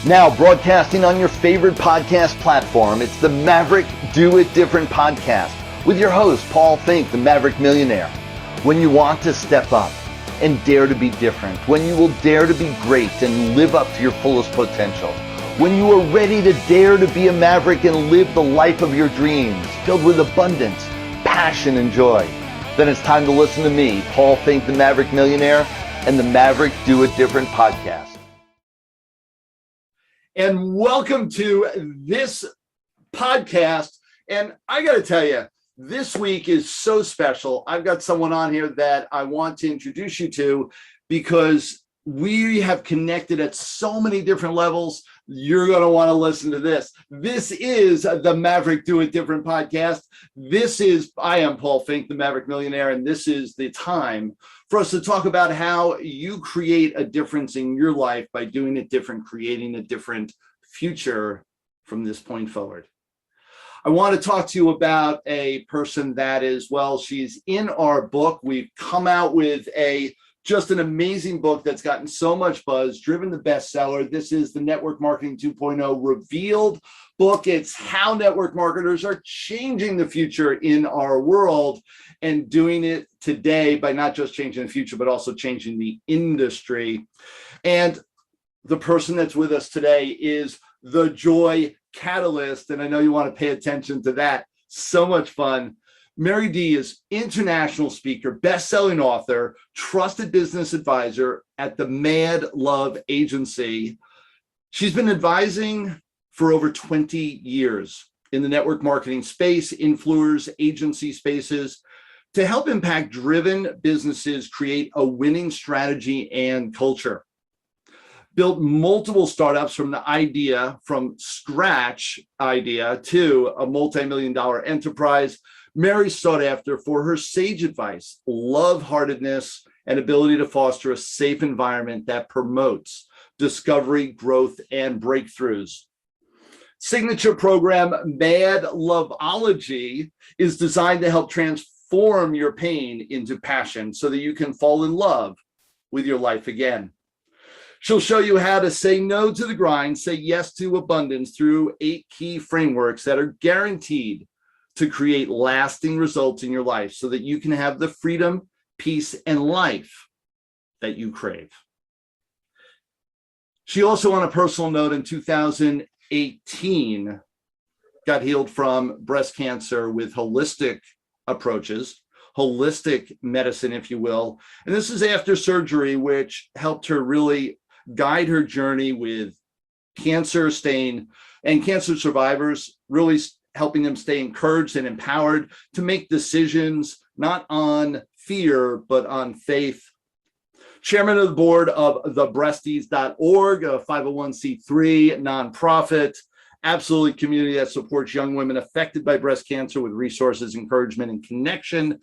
Now broadcasting on your favorite podcast platform, it's the Maverick Do It Different podcast with your host, Paul Finck, the Maverick Millionaire. When you want to step up and dare to be different, when you will dare to be great and live up to your fullest potential, when you are ready to dare to be a maverick and live the life of your dreams, filled with abundance, passion, and joy, then it's time to listen to me, Paul Finck, the Maverick Millionaire, and the Maverick Do It Different podcast. And welcome to this podcast. And I got to tell you, this week is so special. I've got someone on here that I want to introduce you to because we have connected at so many different levels. You're going to want to listen to this. This is the Maverick Do It Different podcast. I am Paul Finck, the Maverick Millionaire, and this is the time for us to talk about how you create a difference in your life by doing it different, creating a different future from this point forward. I want to talk to you about a person that is, well, she's in our book. We've come out with just an amazing book that's gotten so much buzz, driven the bestseller. This is the Network Marketing 2.0 Revealed book. It's how network marketers are changing the future in our world and doing it today by not just changing the future, but also changing the industry. And the person that's with us today is the Joy Catalyst. And I know you want to pay attention to that. So much fun. Mary Dee is international speaker, best-selling author, trusted business advisor at the MADLOVE Agency. She's been advising for over 20 years in the network marketing space, influencers, agency spaces, to help impact-driven businesses create a winning strategy and culture. Built multiple startups from scratch idea to a multi-million-dollar enterprise. Mary's sought after for her sage advice, love-heartedness, and ability to foster a safe environment that promotes discovery, growth, and breakthroughs. Signature program MADLOVEology is designed to help transform your pain into passion so that you can fall in love with your life again. She'll show you how to say no to the grind, say yes to abundance through 8 key frameworks that are guaranteed to create lasting results in your life so that you can have the freedom, peace, and life that you crave. She also, on a personal note, in 2018, got healed from breast cancer with holistic approaches, holistic medicine, if you will. And this is after surgery, which helped her really guide her journey with cancer survivors, really helping them stay encouraged and empowered to make decisions not on fear, but on faith. Chairman of the board of thebreasties.org, a 501c3 nonprofit, absolutely community that supports young women affected by breast cancer with resources, encouragement, and connection.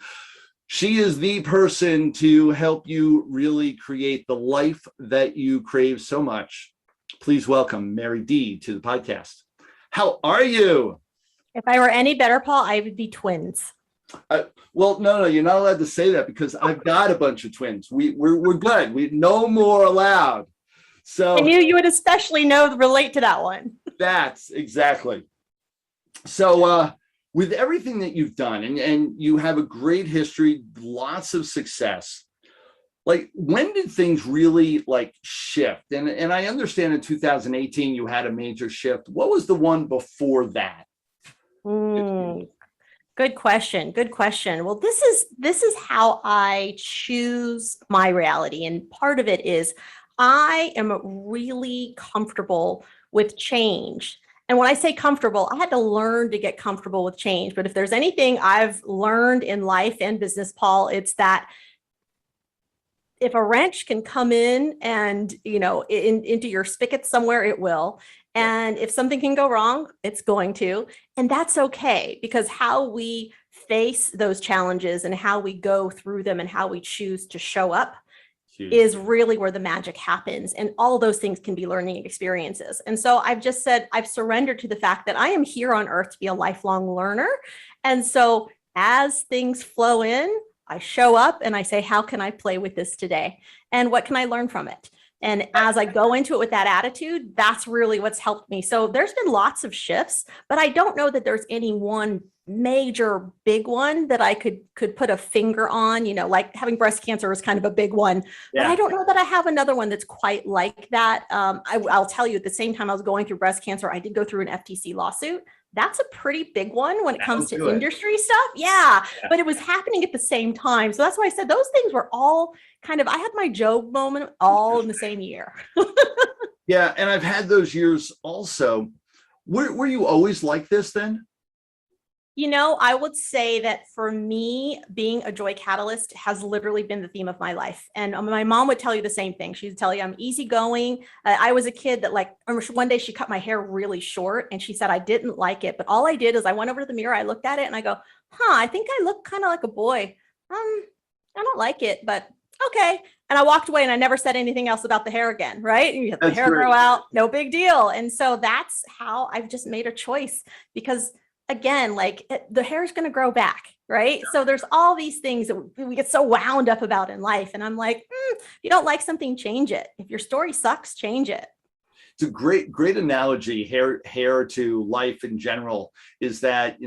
She is the person to help you really create the life that you crave so much. Please welcome Mary Dee to the podcast. How are you? If I were any better, Paul, I would be twins. Well, no, you're not allowed to say that because I've got a bunch of twins. We're good. We no more allowed. So I knew you would especially relate to that one. That's exactly. So with everything that you've done, and you have a great history, lots of success. Like, when did things really shift? And I understand in 2018 you had a major shift. What was the one before that? Good question. Well, this is how I choose my reality. And part of it is I am really comfortable with change. And when I say comfortable, I had to learn to get comfortable with change. But if there's anything I've learned in life and business, Paul, it's that if a wrench can come in and, into your spigot somewhere, it will. And if something can go wrong, it's going to. And that's okay, because how we face those challenges and how we go through them and how we choose to show up is really where the magic happens. And all those things can be learning experiences. And so I've just said, I've surrendered to the fact that I am here on earth to be a lifelong learner. And so as things flow in, I show up and I say, how can I play with this today? And what can I learn from it? And as I go into it with that attitude, that's really what's helped me. So there's been lots of shifts, but I don't know that there's any one major big one that I could put a finger on, like having breast cancer is kind of a big one, but I don't know that I have another one that's quite like that. I'll tell you, at the same time I was going through breast cancer, I did go through an FTC lawsuit. That's a pretty big one when it comes to industry stuff. Yeah, but it was happening at the same time. So that's why I said those things were all kind of, I had my Job moment all in the same year. Yeah, and I've had those years also. Were you always like this then? I would say that for me, being a joy catalyst has literally been the theme of my life. And my mom would tell you the same thing. She'd tell you I'm easygoing. I was a kid that one day she cut my hair really short and she said I didn't like it. But all I did is I went over to the mirror, I looked at it and I go, I think I look kind of like a boy. I don't like it, but okay. And I walked away and I never said anything else about the hair again, right? And you have the hair grow out, no big deal. And so that's how I've just made a choice, because again, the hair is going to grow back, right? Yeah. So there's all these things that we get so wound up about in life. And I'm like, if you don't like something, change it. If your story sucks, change it. It's a great analogy, hair to life in general, is that,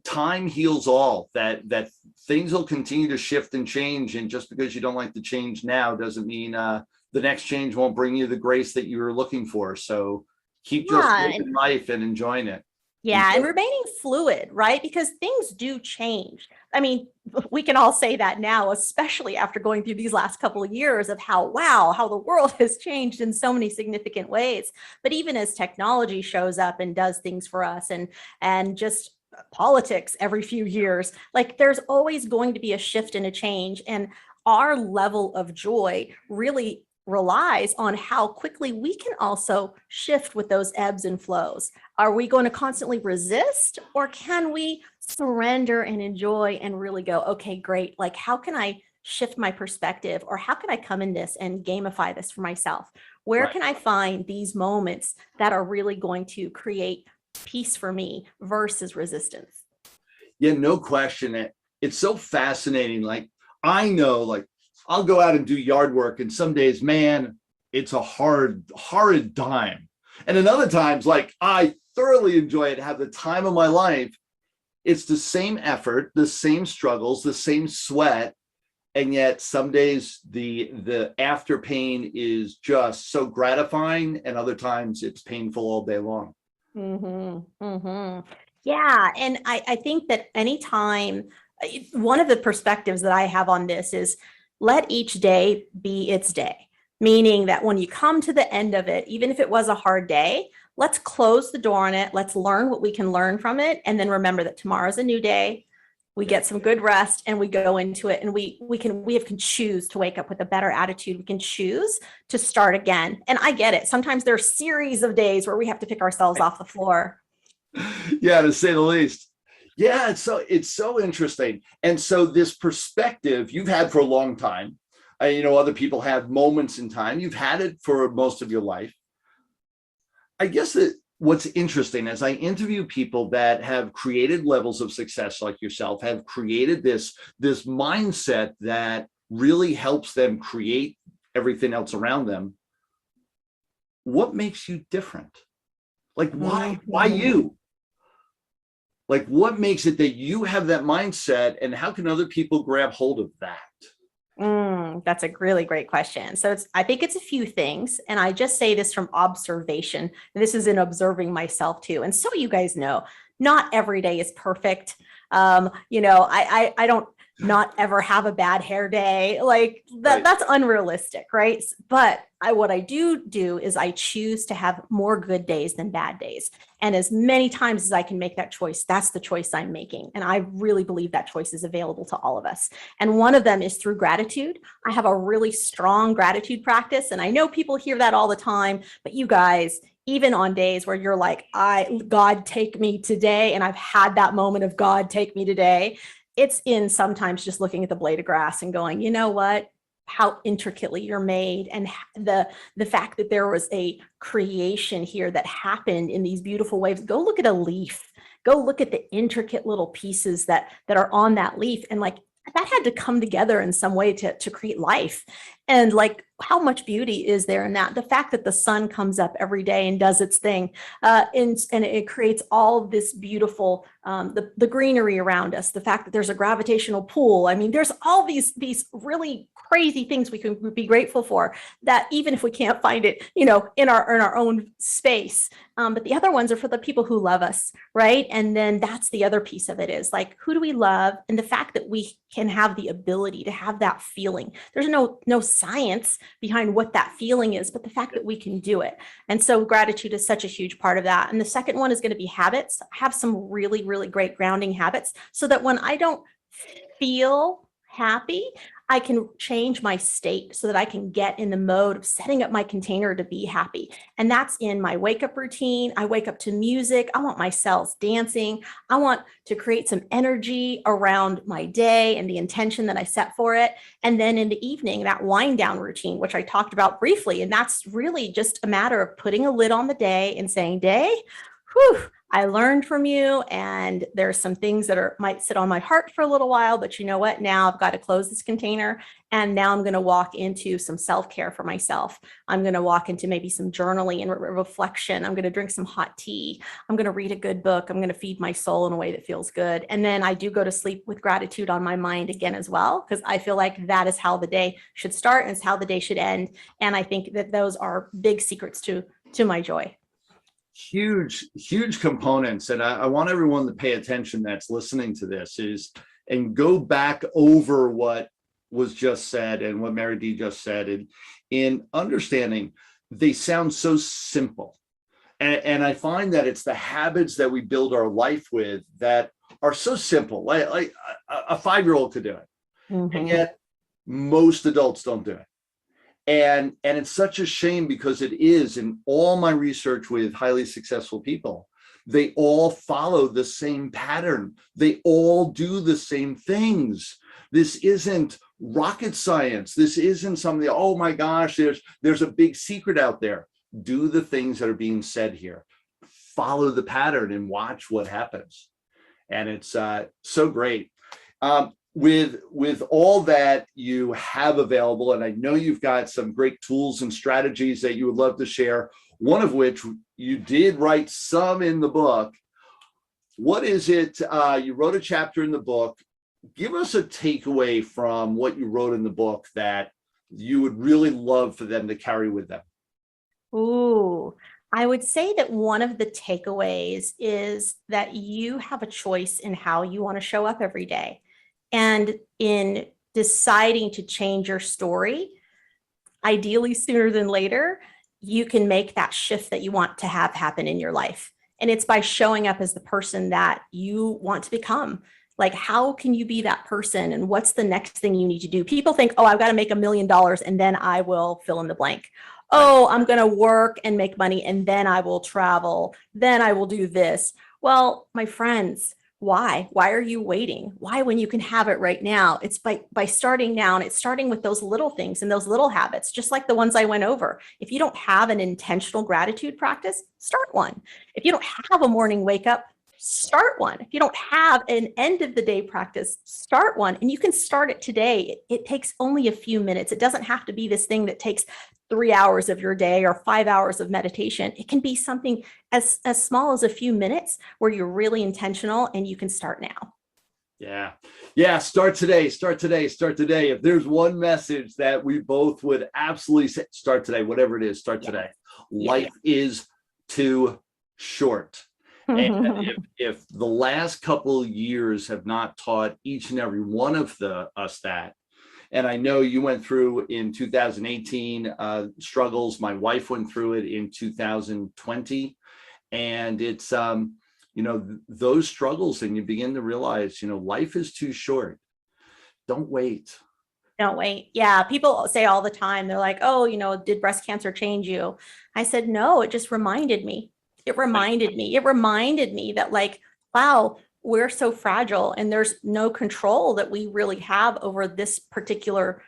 time heals all, that things will continue to shift and change. And just because you don't like the change now doesn't mean the next change won't bring you the grace that you were looking for. So keep just living life and enjoying it. Yeah, and remaining fluid, right? Because things do change. I mean, we can all say that now, especially after going through these last couple of years of how the world has changed in so many significant ways. But even as technology shows up and does things for us, and just politics every few years, there's always going to be a shift and a change. And our level of joy really relies on how quickly we can also shift with those ebbs and flows. Are we going to constantly resist, or can we surrender and enjoy and really go, okay, great. How can I shift my perspective, or how can I come in this and gamify this for myself? Where can I find these moments that are really going to create peace for me versus resistance? Yeah, no question. It's so fascinating. I know, I'll go out and do yard work, and some days, man, it's a horrid time. And then other times, I thoroughly enjoy it, have the time of my life. It's the same effort, the same struggles, the same sweat. And yet some days the after pain is just so gratifying, and other times it's painful all day long. Mm-hmm, mm-hmm. Yeah. And I think that anytime, one of the perspectives that I have on this is, let each day be its day, meaning that when you come to the end of it, even if it was a hard day, let's close the door on it. Let's learn what we can learn from it. And then remember that tomorrow's a new day. We get some good rest and we go into it, and we can choose to wake up with a better attitude. We can choose to start again. And I get it. Sometimes there are series of days where we have to pick ourselves off the floor. Yeah, to say the least. Yeah, it's so interesting. And so this perspective you've had for a long time, other people have moments in time. You've had it for most of your life. I guess that what's interesting as I interview people that have created levels of success like yourself, have created this mindset that really helps them create everything else around them. What makes you different? Why you? What makes it that you have that mindset, and how can other people grab hold of that? That's a really great question. So I think it's a few things. And I just say this from observation. And this is in observing myself too. And so you guys know, not every day is perfect. I don't not ever have a bad hair day. That's unrealistic, right? But what I do is I choose to have more good days than bad days. And as many times as I can make that choice, that's the choice I'm making. And I really believe that choice is available to all of us. And one of them is through gratitude. I have a really strong gratitude practice. And I know people hear that all the time, but you guys, even on days where you're like, God, take me today. And I've had that moment of God, take me today. It's in sometimes just looking at the blade of grass and going, you know what? How intricately you're made, and the fact that there was a creation here that happened in these beautiful waves. Go look at a leaf. Go look at the intricate little pieces that are on that leaf, and that had to come together in some way to create life. And like, how much beauty is there in that? The fact that the sun comes up every day and does its thing, and it creates all of this beautiful, the greenery around us. The fact that there's a gravitational pull. I mean, there's all these really crazy things we can be grateful for. That even if we can't find it, in our own space. But the other ones are for the people who love us, right? And then that's the other piece of it is like, who do we love? And the fact that we can have the ability to have that feeling. There's no science behind what that feeling is, but the fact that we can do it. And so gratitude is such a huge part of that. And the second one is going to be habits. I have some really, really great grounding habits so that when I don't feel happy, I can change my state so that I can get in the mode of setting up my container to be happy. And that's in my wake up routine. I wake up to music. I want my cells dancing. I want to create some energy around my day and the intention that I set for it. And then in the evening, that wind down routine, which I talked about briefly. And that's really just a matter of putting a lid on the day and saying, day, whew, I learned from you, and there's some things that might sit on my heart for a little while, but you know what? Now I've got to close this container, and now I'm going to walk into some self-care for myself. I'm going to walk into maybe some journaling and reflection. I'm going to drink some hot tea. I'm going to read a good book. I'm going to feed my soul in a way that feels good. And then I do go to sleep with gratitude on my mind again as well, because I feel like that is how the day should start and it's how the day should end. And I think that those are big secrets to my joy. Huge components. And I want everyone to pay attention that's listening to this and go back over what was just said and what Mary Dee just said. And in understanding, they sound so simple. And I find that it's the habits that we build our life with that are so simple. Like a 5-year-old could do it. Mm-hmm. And yet most adults don't do it. And it's such a shame because it is, in all my research with highly successful people, they all follow the same pattern. They all do the same things. This isn't rocket science. This isn't something, oh my gosh, there's a big secret out there. Do the things that are being said here. Follow the pattern and watch what happens. And it's so great. With all that you have available, and I know you've got some great tools and strategies that you would love to share, one of which you did write some in the book. What is it? You wrote a chapter in the book. Give us a takeaway from what you wrote in the book that you would really love for them to carry with them. Ooh, I would say that one of the takeaways is that you have a choice in how you want to show up every day. And in deciding to change your story, ideally sooner than later, you can make that shift that you want to have happen in your life. And it's by showing up as the person that you want to become. Like, how can you be that person? And what's the next thing you need to do? People think, oh, I've got to make $1 million and then I will fill in the blank. Oh, I'm going to work and make money and then I will travel. Then I will do this. Well, my friends, why? Why are you waiting? Why, when you can have it right now? It's by starting now, and it's starting with those little things and those little habits, just like the ones I went over. If you don't have an intentional gratitude practice, start one. If you don't have a morning wake up, start one. If you don't have an end of the day practice, start one. And you can start it today. It takes only a few minutes. It doesn't have to be this thing that takes 3 hours of your day or 5 hours of meditation. It can be something as small as a few minutes where you're really intentional and you can start now. Yeah. Start today. If there's one message that we both would absolutely say, start today, whatever it is, start today. Life is too short. And if the last couple of years have not taught each and every one of us that, and I know you went through in 2018 struggles, my wife went through it in 2020, and it's those struggles, and you begin to realize life is too short. Don't wait. Yeah, people say all the time, they're like, oh, did breast cancer change you? I said, no, it just reminded me. It reminded me that, like, wow, we're so fragile and there's no control that we really have over this particular,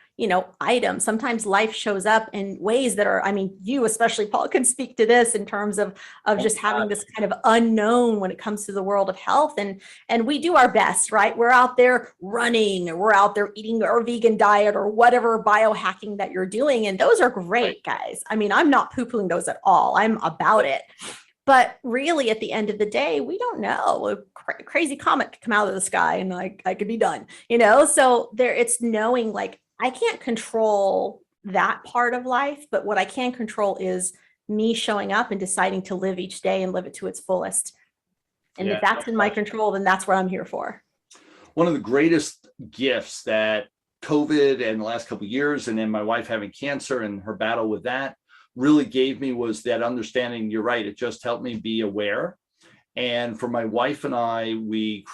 item. Sometimes life shows up in ways that are, I mean, you especially, Paul, can speak to this in terms of just having this kind of unknown when it comes to the world of health. And we do our best, right? We're out there running, or we're out there eating our vegan diet or whatever biohacking that you're doing. And those are great, guys. I mean, I'm not poo-pooing those at all. I'm about it. But really, at the end of the day, we don't know. A crazy comet could come out of the sky and I could be done, So it's knowing, like, I can't control that part of life, but what I can control is me showing up and deciding to live each day and live it to its fullest. And if that's in my control, then that's what I'm here for. One of the greatest gifts that COVID and the last couple of years, and then my wife having cancer and her battle with that, really gave me was that understanding. You're right. It just helped me be aware. And for my wife and I, we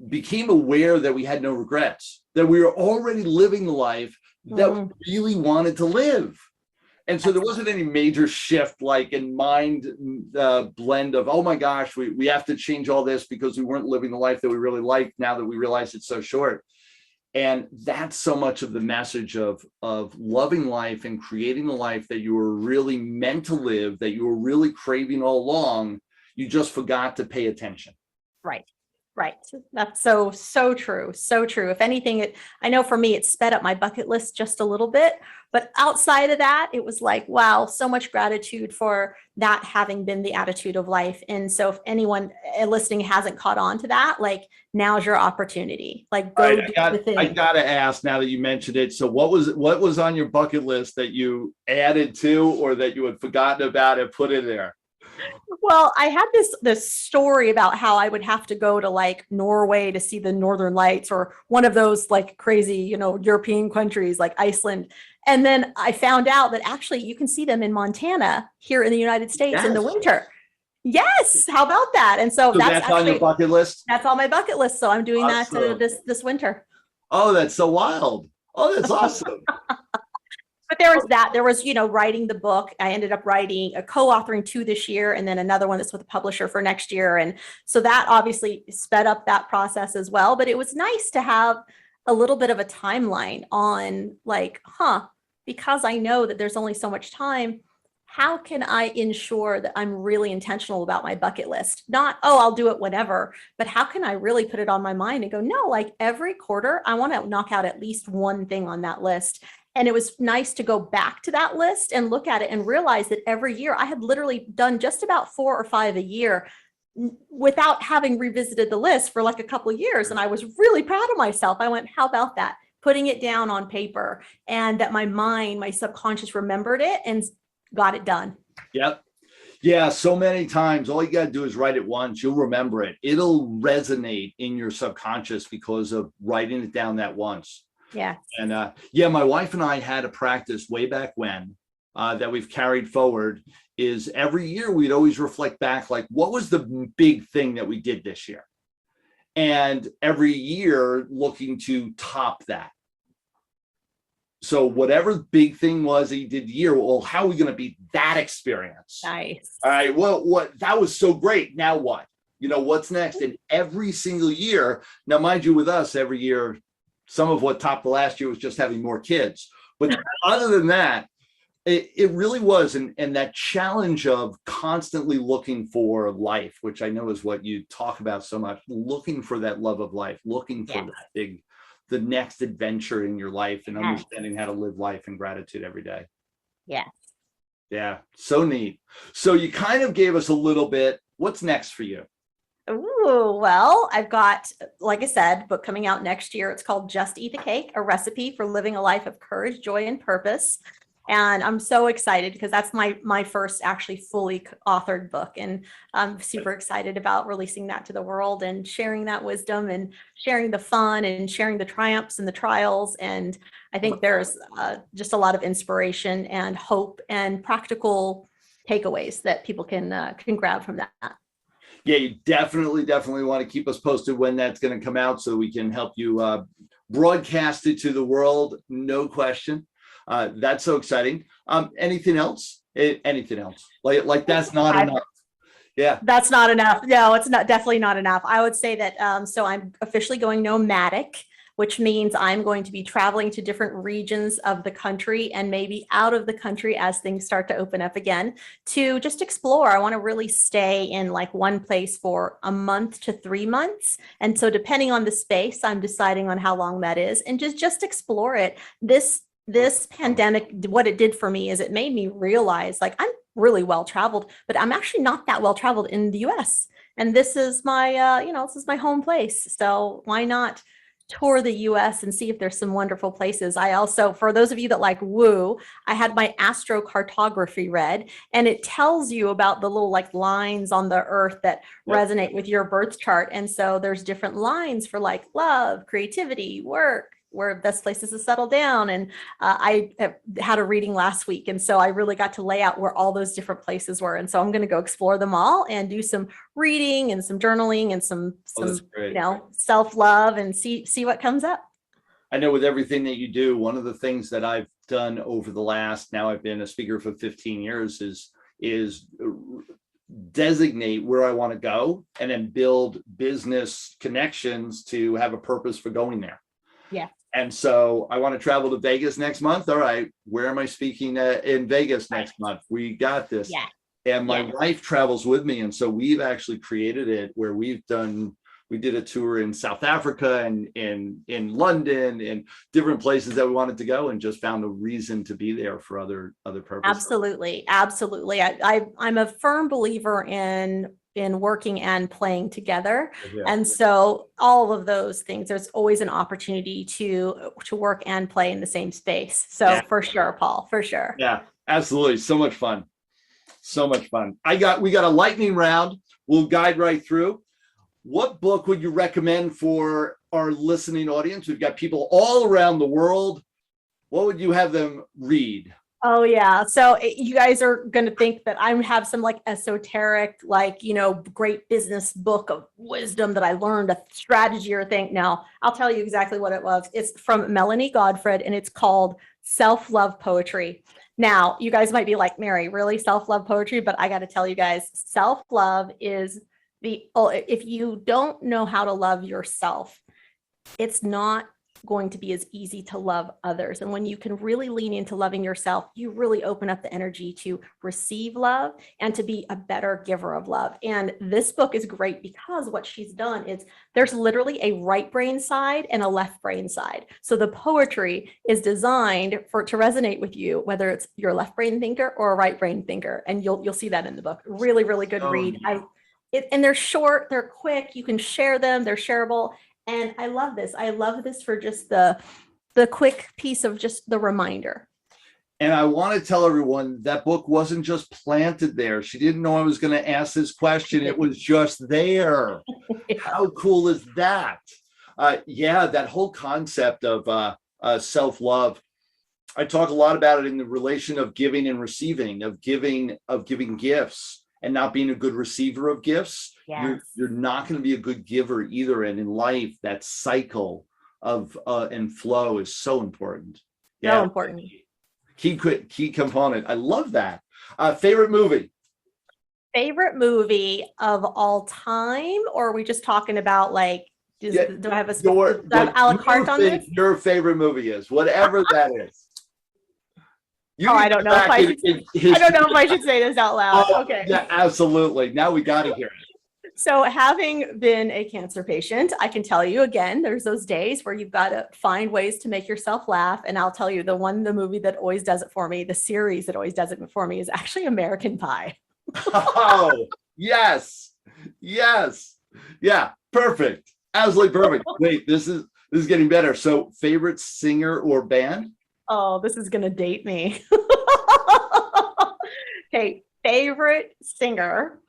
became aware that we had no regrets, that we were already living the life that we really wanted to live. And so there wasn't any major shift, like in mind blend of, oh my gosh, we have to change all this because we weren't living the life that we really liked now that we realize it's so short. And that's so much of the message of loving life and creating the life that you were really meant to live, that you were really craving all along. You just forgot to pay attention. Right. Right. That's so true. So true. If anything, I know for me, it sped up my bucket list just a little bit, but outside of that, it was like, wow, so much gratitude for that having been the attitude of life. And so if anyone listening hasn't caught on to that, like, now's your opportunity. Like, go do the thing. I gotta ask now that you mentioned it. So what was on your bucket list that you added to, or that you had forgotten about and put in there? Well, I had this story about how I would have to go to like Norway to see the Northern Lights, or one of those like crazy, European countries like Iceland. And then I found out that actually you can see them in Montana here in the United States in the winter. Yes. How about that? And so that's actually on your bucket list? That's on my bucket list. So I'm doing that this winter. Oh, that's so wild. Oh, that's awesome. But there was, writing the book. I ended up writing co-authoring 2 this year, and then another one that's with a publisher for next year. And so that obviously sped up that process as well. But it was nice to have a little bit of a timeline on like, because I know that there's only so much time, how can I ensure that I'm really intentional about my bucket list? Not, I'll do it whenever, but how can I really put it on my mind and go, no, like every quarter, I want to knock out at least one thing on that list. And it was nice to go back to that list and look at it and realize that every year I had literally done just about 4 or 5 a year without having revisited the list for like a couple of years. And I was really proud of myself. I went, how about that? Putting it down on paper, and that my subconscious remembered it and got it done. Yep. Yeah. So many times, all you got to do is write it once. You'll remember it. It'll resonate in your subconscious because of writing it down that once. Yeah. And my wife and I had a practice way back when that we've carried forward, is every year we'd always reflect back, like, what was the big thing that we did this year? And every year looking to top that. So whatever the big thing was that you did the year, well, how are we going to beat that experience? Nice. All right. Well, that was so great. Now what? What's next? And every single year, now mind you, with us, every year, some of what topped the last year was just having more kids. But other than that, it really was. And that challenge of constantly looking for life, which I know is what you talk about so much, looking for that love of life, looking for the next adventure in your life, and understanding how to live life in gratitude every day. Yes. Yeah. So neat. So you kind of gave us a little bit. What's next for you? Ooh, well, I've got, like I said, book coming out next year. It's called Just Eat the Cake, a recipe for living a life of courage, joy, and purpose. And I'm so excited because that's my first actually fully authored book. And I'm super excited about releasing that to the world and sharing that wisdom and sharing the fun and sharing the triumphs and the trials. And I think there's just a lot of inspiration and hope and practical takeaways that people can grab from that. Yeah, you definitely want to keep us posted when that's going to come out so we can help you broadcast it to the world. No question. That's so exciting. Anything else? Anything else? Like that's not enough. Yeah. That's not enough. No, it's not, definitely not enough. I would say that, so I'm officially going nomadic, which means I'm going to be traveling to different regions of the country and maybe out of the country as things start to open up again to just explore. I want to really stay in like one place for a month to 3 months. And so depending on the space, I'm deciding on how long that is and just explore it. This pandemic, what it did for me is it made me realize like I'm really well traveled, but I'm actually not that well traveled in the US. And this is my, this is my home place. So why not tour the US and see if there's some wonderful places. I also, for those of you that like woo, I had my astrocartography read, and it tells you about the little like lines on the earth that resonate with your birth chart. And so there's different lines for like love, creativity, work, where best places to settle down. And I had a reading last week. And so I really got to lay out where all those different places were. And so I'm going to go explore them all and do some reading and some journaling and some self-love and see what comes up. I know with everything that you do, one of the things that I've done over the last, now I've been a speaker for 15 years is designate where I want to go and then build business connections to have a purpose for going there. Yeah. And so I want to travel to Vegas next month. All right, where am I speaking in Vegas next month? We got this. Yeah. And my wife travels with me. And so we've actually created it where we did a tour in South Africa and in London and different places that we wanted to go, and just found a reason to be there for other purposes. Absolutely. Absolutely. I'm a firm believer in working and playing together. Yeah. And so all of those things, there's always an opportunity to work and play in the same space. So for sure, Paul, for sure. Yeah, absolutely. So much fun. So much fun. We got a lightning round. We'll guide right through. What book would you recommend for our listening audience? We've got people all around the world. What would you have them read? Oh yeah. So you guys are going to think that I have some like esoteric, like, great business book of wisdom that I learned, a strategy or thing. No, I'll tell you exactly what it was. It's from Melanie Godfred, and it's called Self-Love Poetry. Now, you guys might be like, Mary, really self-love poetry? But I got to tell you guys, self-love is if you don't know how to love yourself, it's not going to be as easy to love others. And when you can really lean into loving yourself, you really open up the energy to receive love and to be a better giver of love. And this book is great because what she's done is there's literally a right brain side and a left brain side. So the poetry is designed to resonate with you, whether it's your left brain thinker or a right brain thinker. And you'll see that in the book. Really, really good read. And they're short, they're quick, you can share them, they're shareable. And I love this. I love this for just the quick piece of just the reminder. And I want to tell everyone that book wasn't just planted there. She didn't know I was going to ask this question. It was just there. Yeah. How cool is that? That whole concept of self-love. I talk a lot about it in the relation of giving and receiving, of giving gifts. And not being a good receiver of gifts, you're not going to be a good giver either. And in life, that cycle of and flow is so important. So important. Key component. I love that. Favorite movie? Favorite movie of all time, or are we just talking about like? Do I have a a la carte on this? Your favorite movie is whatever that is. I don't know if I should say this out loud. Okay. Yeah, absolutely. Now we got to hear it. So having been a cancer patient, I can tell you again, there's those days where you've got to find ways to make yourself laugh. And I'll tell you, the movie that always does it for me, the series that always does it for me is actually American Pie. Oh, yes. Yes. Yeah. Perfect. Absolutely perfect. Wait, this is getting better. So favorite singer or band? Oh, this is going to date me. Okay, favorite singer.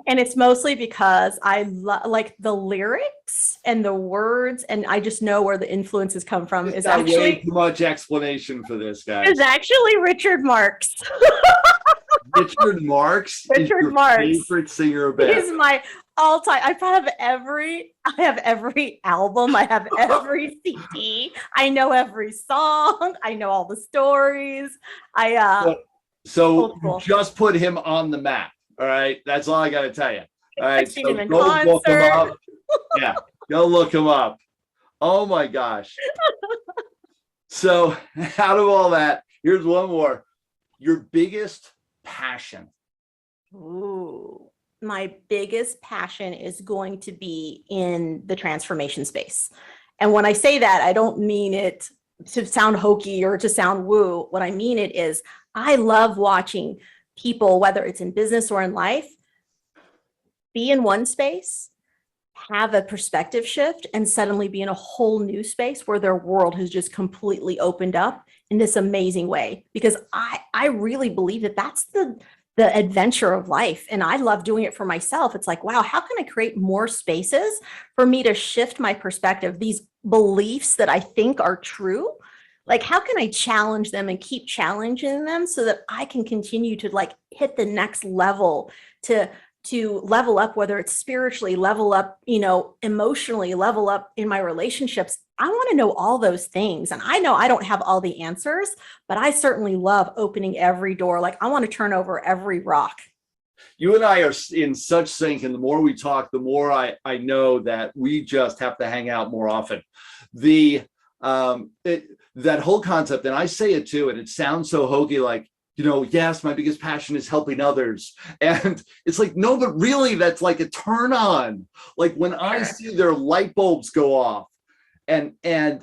And it's mostly because I like the lyrics and the words, and I just know where the influences come from. Is actually way too much explanation for this, guys. Is actually Richard Marx. Richard Marx. Richard Marx. Favorite singer or band? He's my all-time. I have every album. I have every CD. I know every song. I know all the stories. So just put him on the map. All right, that's all I got to tell you. All right, so go look him up. Yeah, go look him up. Oh my gosh. So out of all that, here's one more. Your biggest passion. Ooh, my biggest passion is going to be in the transformation space. And when I say that, I don't mean it to sound hokey or to sound woo. What I mean it is I love watching people, whether it's in business or in life, be in one space, have a perspective shift, and suddenly be in a whole new space where their world has just completely opened up in this amazing way. Because I really believe that that's the adventure of life. And I love doing it for myself. It's like, wow, how can I create more spaces for me to shift my perspective? These beliefs that I think are true, like how can I challenge them and keep challenging them so that I can continue to like hit the next level, to level up, whether it's spiritually, level up, emotionally, level up in my relationships. I want to know all those things. And I know I don't have all the answers, but I certainly love opening every door. Like I want to turn over every rock. You and I are in such sync, and the more we talk, the more I know that we just have to hang out more often. That whole concept, and I say it too, and it sounds so hokey, like, yes, my biggest passion is helping others. And it's like, no, but really that's like a turn on. Like when I see their light bulbs go off and they,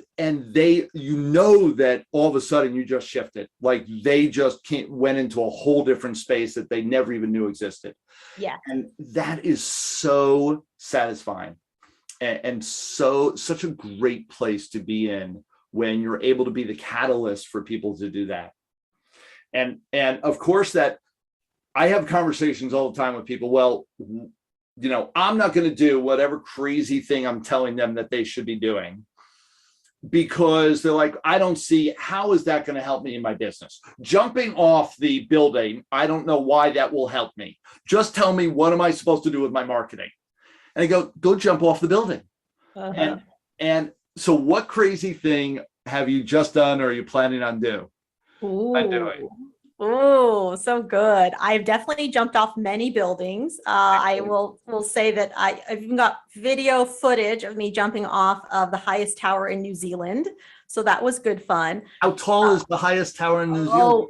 that all of a sudden you just shifted, like they just went into a whole different space that they never even knew existed. Yeah. And that is so satisfying and such a great place to be in when you're able to be the catalyst for people to do that. And of course that I have conversations all the time with people. Well, I'm not going to do whatever crazy thing I'm telling them that they should be doing, because they're like, I don't see how is that going to help me in my business. Jumping off the building, I don't know why that will help me. Just tell me, what am I supposed to do with my marketing? And I go jump off the building. Uh-huh. And so what crazy thing have you just done or are you planning on doing? Oh, so good. I've definitely jumped off many buildings. I will say that I've even got video footage of me jumping off of the highest tower in New Zealand. So that was good fun. How tall is the highest tower in New Zealand?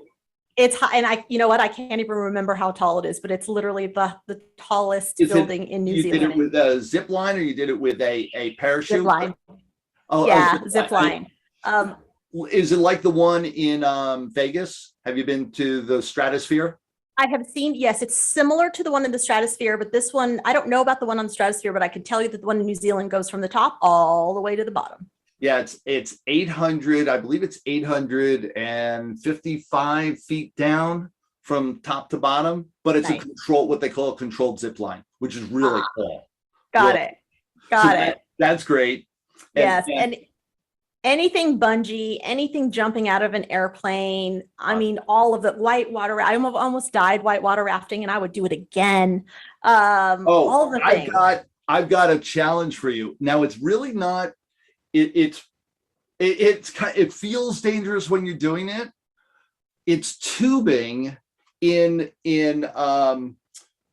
It's high, and I can't even remember how tall it is, but it's literally the tallest building in New Zealand. You did it with a zip line, or you did it with a parachute? Zip line. Oh yeah, zip line. Is it like the one in Vegas? Have you been to the Stratosphere? I have seen, yes, it's similar to the one in the Stratosphere, but this one, I don't know about the one on the Stratosphere, but I can tell you that the one in New Zealand goes from the top all the way to the bottom. Yeah, it's 800, I believe it's 855 feet down from top to bottom, but it's nice. What they call a controlled zip line, which is really cool. Got it. That's great. Yes, and anything bungee, anything jumping out of an airplane. I mean, all of the whitewater. I almost died whitewater rafting, and I would do it again. All the things. I've got a challenge for you. Now, it's really not. It feels dangerous when you're doing it. It's tubing in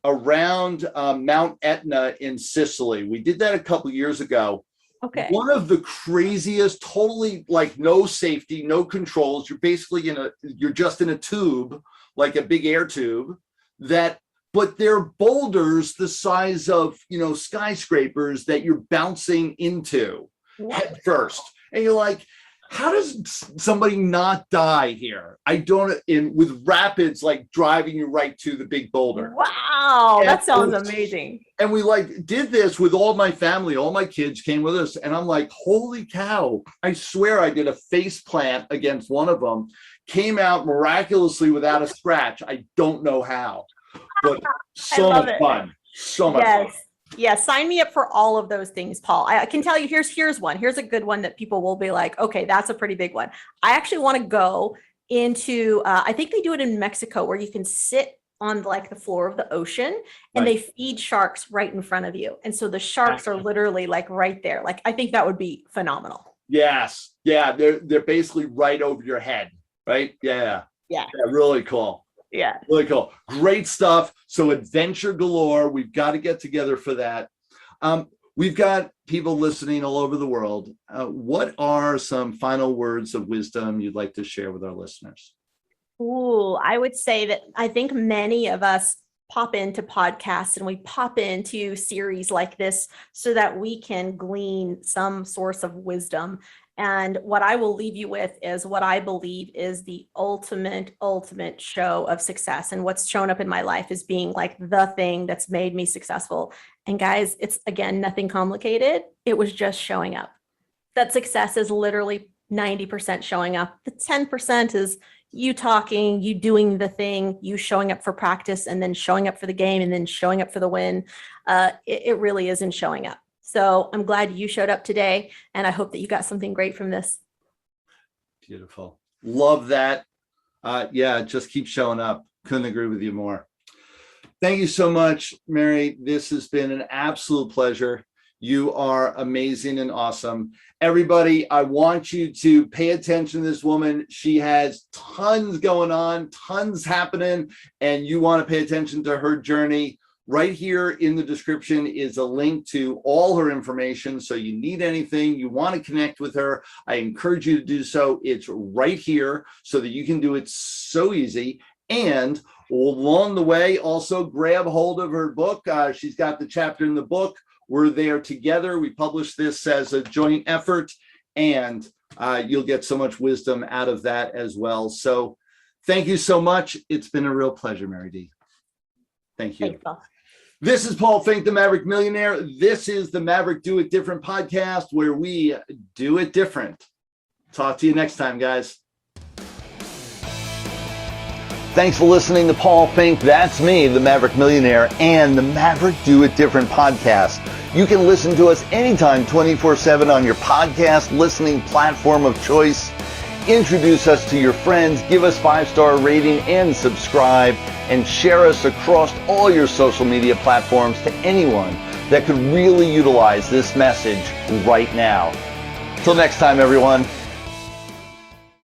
around Mount Etna in Sicily. We did that a couple years ago. Okay. One of the craziest, totally like no safety, no controls. You're basically you're just in a tube, like a big air tube but they're boulders the size of, skyscrapers that you're bouncing into head first. And you're like, how does somebody not die here? With rapids, like driving you right to the big boulder. Wow. That sounds amazing. And we did this with all my family, all my kids came with us. And I'm like, holy cow. I swear I did a face plant against one of them, came out miraculously without a scratch. I don't know how, but so much fun. So much fun. Yeah, sign me up for all of those things, Paul. I can tell you, here's one. Here's a good one that people will be like, okay, that's a pretty big one. I actually want to go into, I think they do it in Mexico, where you can sit on the floor of the ocean and they feed sharks right in front of you. And so the sharks are literally right there. I think that would be phenomenal. Yes. Yeah. They're basically right over your head. Right. Yeah. Really cool. Yeah. Really cool. Great stuff. So adventure galore. We've got to get together for that. We've got people listening all over the world. What are some final words of wisdom you'd like to share with our listeners? Ooh, I would say that I think many of us pop into podcasts and we pop into series like this so that we can glean some source of wisdom. And what I will leave you with is what I believe is the ultimate show of success. And what's shown up in my life is being like the thing that's made me successful. And guys, it's again, nothing complicated. It was just showing up. That success is literally 90% showing up. The 10% is you talking, you doing the thing, you showing up for practice, and then showing up for the game, and then showing up for the win. It really isn't showing up. So I'm glad you showed up today, and I hope that you got something great from this. Beautiful. Love that. Yeah, just keep showing up. Couldn't agree with you more. Thank you so much, Mary. This has been an absolute pleasure. You are amazing and awesome. Everybody, I want you to pay attention to this woman. She has tons going on, tons happening, and you want to pay attention to her journey. Right here in the description is a link to all her information. So you need anything, you want to connect with her, I encourage you to do so. It's right here so that you can do it so easy. And along the way, also grab hold of her book. She's got the chapter in the book. We're there together. We publish this as a joint effort, and you'll get so much wisdom out of that as well. So thank you so much. It's been a real pleasure, Mary Dee. Thank you. Thanks, Paul. This is Paul Finck, the Maverick Millionaire. This is the Maverick Do It Different podcast, where we do it different. Talk to you next time, guys. Thanks for listening to Paul Finck. That's me, the Maverick Millionaire, and the Maverick Do It Different podcast. You can listen to us anytime, 24/7 on your podcast listening platform of choice. Introduce us to your friends, give us 5-star rating, and subscribe, and share us across all your social media platforms to anyone that could really utilize this message right now. Till next time, everyone.